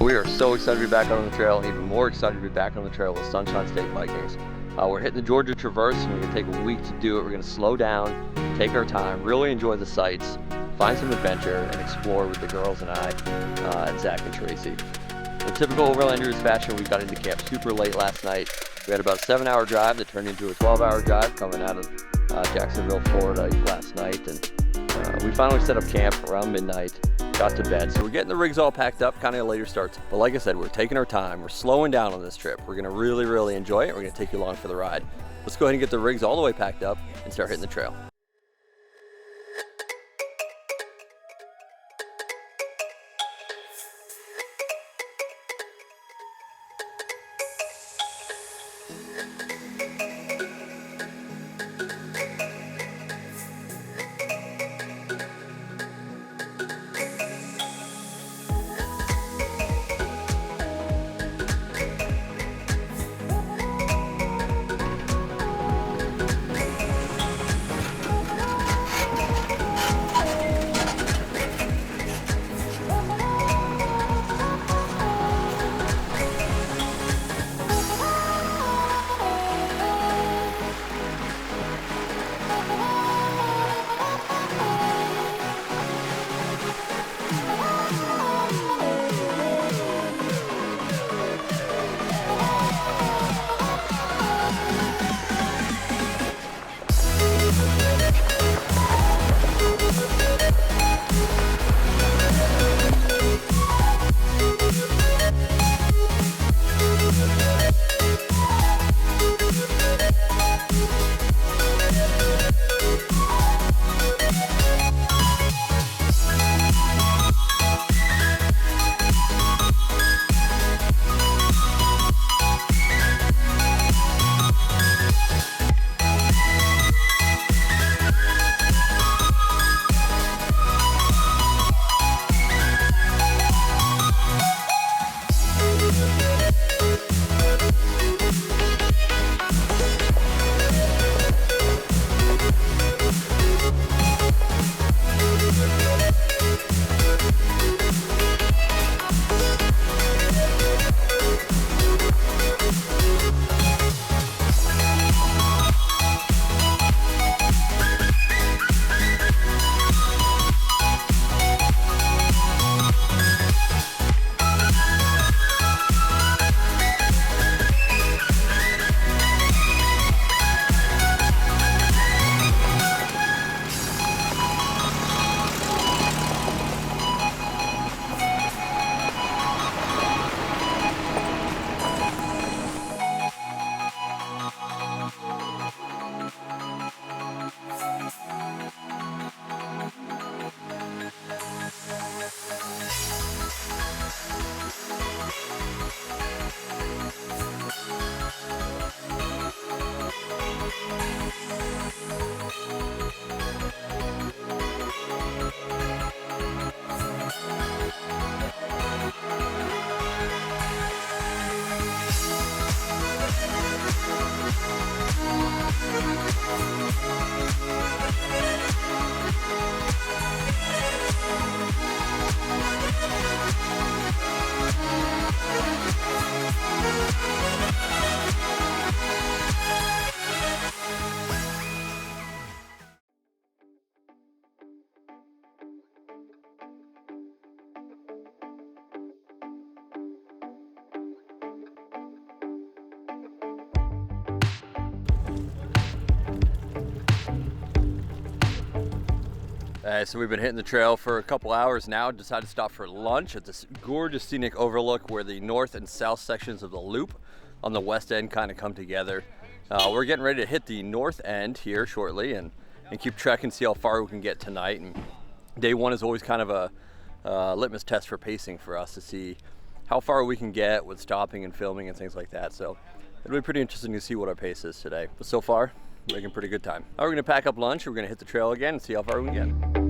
We are so excited to be back on the trail, and even more excited to be back on the trail with Sunshine State Vikings. We're hitting the Georgia Traverse, and we're going to take a week to do it. We're going to slow down, take our time, really enjoy the sights, find some adventure, and explore with the girls and I, and Zach and Tracy. In typical Overlanders fashion, we got into camp super late last night. We had about a 7-hour drive that turned into a 12-hour drive coming out of Jacksonville, Florida last night, and we finally set up camp around midnight. Got to bed. So we're getting the rigs all packed up, kind of a later start. But like I said, we're taking our time. We're slowing down on this trip. We're going to really enjoy it. We're going to take you along for the ride. Let's go ahead and get the rigs all the way packed up and start hitting the trail. So we've been hitting the trail for a couple hours now. Decided to stop for lunch at this gorgeous scenic overlook where the north and south sections of the loop on the west end kind of come together. We're getting ready to hit the north end here shortly and keep trekking, see how far we can get tonight. And day one is always kind of a litmus test for pacing for us to see how far we can get with stopping and filming and things like that. So it'll be pretty interesting to see what our pace is today. But so far, making pretty good time. Now we're gonna pack up lunch, we're gonna hit the trail again and see how far we can get.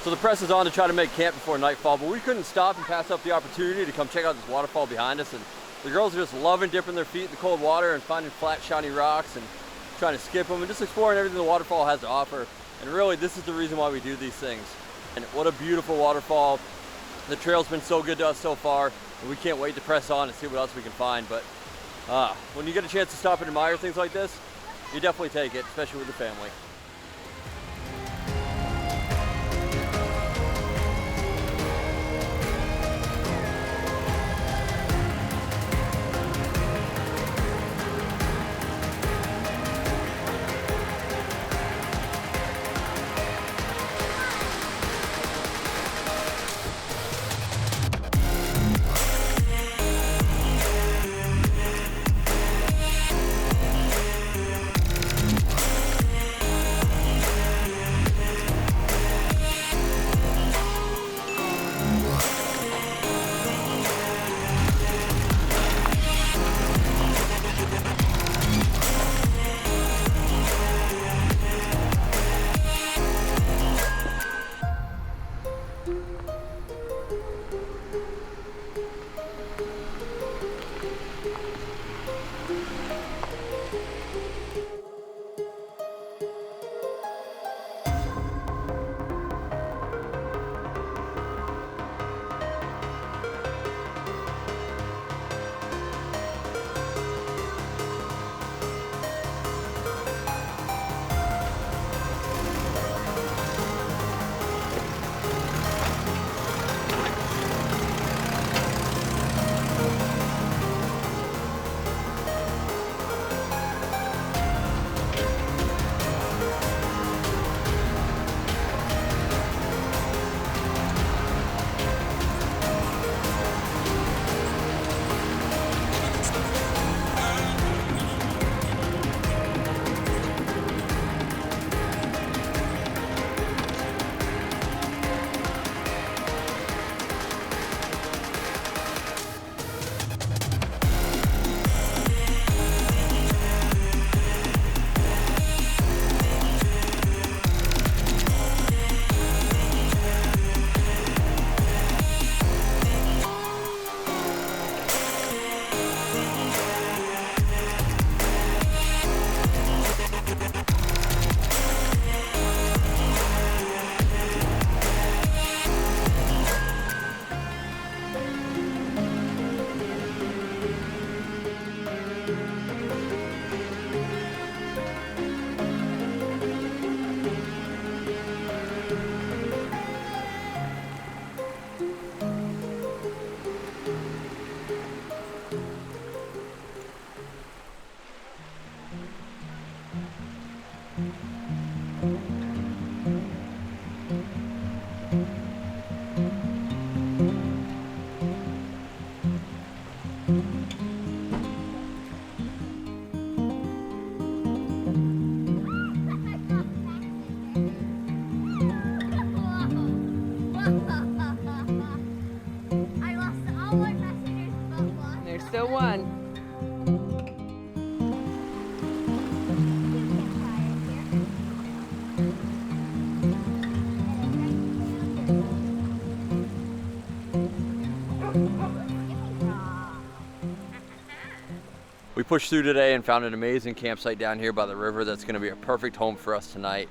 So the press is on to try to make camp before nightfall, but we couldn't stop and pass up the opportunity to come check out this waterfall behind us. And the girls are just loving dipping their feet in the cold water and finding flat, shiny rocks and trying to skip them and just exploring everything the waterfall has to offer. And really, this is the reason why we do these things. And what a beautiful waterfall. The trail's been so good to us so far, and we can't wait to press on and see what else we can find. But when you get a chance to stop and admire things like this, you definitely take it, especially with the family. I lost all my passengers but one. There's still one. We pushed through today and found an amazing campsite down here by the river that's going to be a perfect home for us tonight.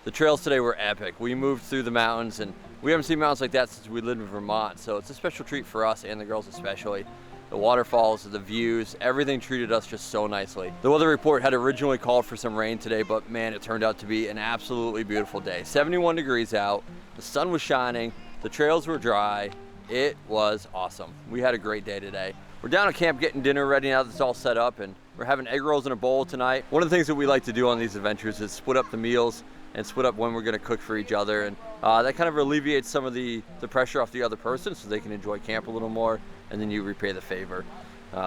The trails today were epic. We moved through the mountains, and we haven't seen mountains like that since we lived in Vermont, so it's a special treat for us and the girls especially. The waterfalls, the views, everything treated us just so nicely. The weather report had originally called for some rain today, but man, it turned out to be an absolutely beautiful day. 71 degrees out, the sun was shining, the trails were dry. It was awesome. We had a great day today. We're down at camp getting dinner ready now that it's all set up, and we're having egg rolls in a bowl tonight. One of the things that we like to do on these adventures is split up the meals and split up when we're gonna cook for each other, and that kind of alleviates some of the pressure off the other person so they can enjoy camp a little more, and then you repay the favor.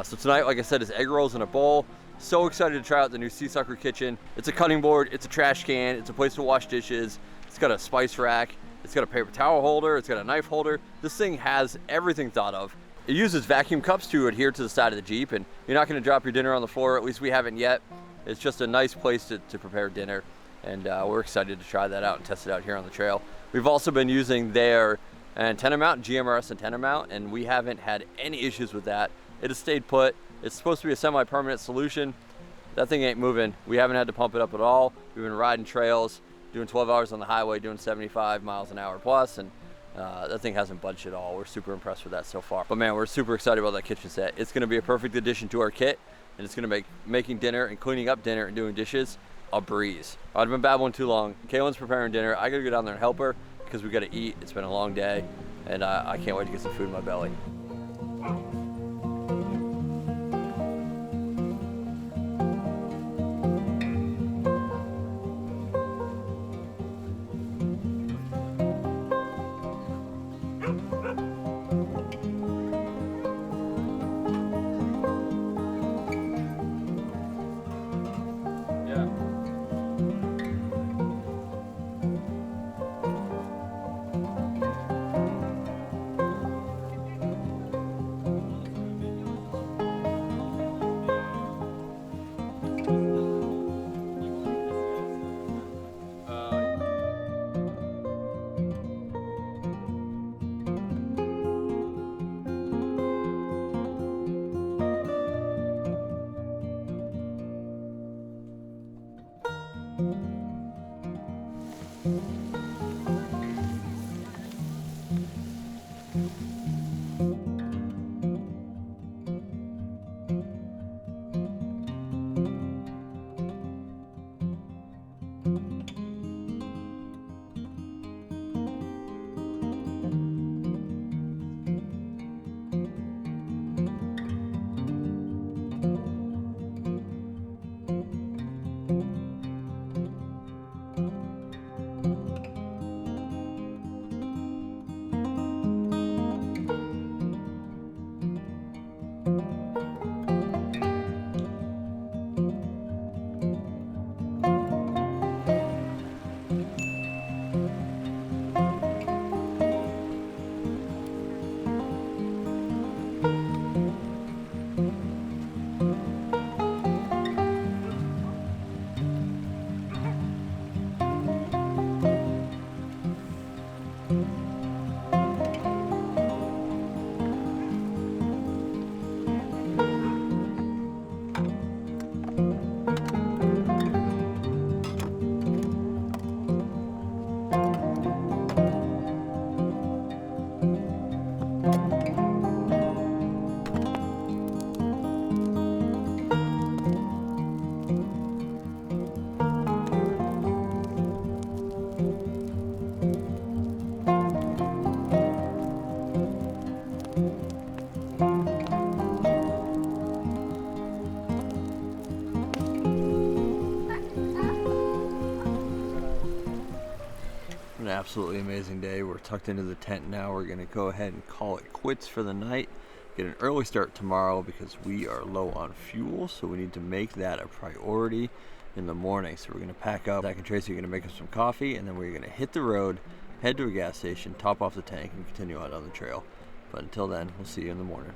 So tonight, like I said, is egg rolls in a bowl. So excited to try out the new SeaSucker kitchen. It's a cutting board, it's a trash can, it's a place to wash dishes, it's got a spice rack, it's got a paper towel holder, it's got a knife holder. This thing has everything thought of. It uses vacuum cups to adhere to the side of the Jeep, and you're not gonna drop your dinner on the floor, at least we haven't yet. It's just a nice place to prepare dinner, and we're excited to try that out and test it out here on the trail. We've also been using their antenna mount, GMRS antenna mount, and we haven't had any issues with that. It has stayed put. It's supposed to be a semi-permanent solution. That thing ain't moving. We haven't had to pump it up at all. We've been riding trails, doing 12 hours on the highway, doing 75 miles an hour plus, and that thing hasn't budged at all. We're super impressed with that so far. But man, we're super excited about that kitchen set. It's gonna be a perfect addition to our kit, and it's gonna make making dinner and cleaning up dinner and doing dishes a breeze. I've been babbling too long. Kaylin's preparing dinner. I gotta go down there and help her because we gotta eat. It's been a long day, and I can't wait to get some food in my belly. Absolutely amazing day. We're tucked into the tent now. We're gonna go ahead and call it quits for the night. Get an early start tomorrow because we are low on fuel, so we need to make that a priority in the morning. So we're gonna pack up. Zach and Tracy are gonna make us some coffee, and then we're gonna hit the road head to a gas station, top off the tank, and continue out on the trail. But until then, we'll see you in the morning.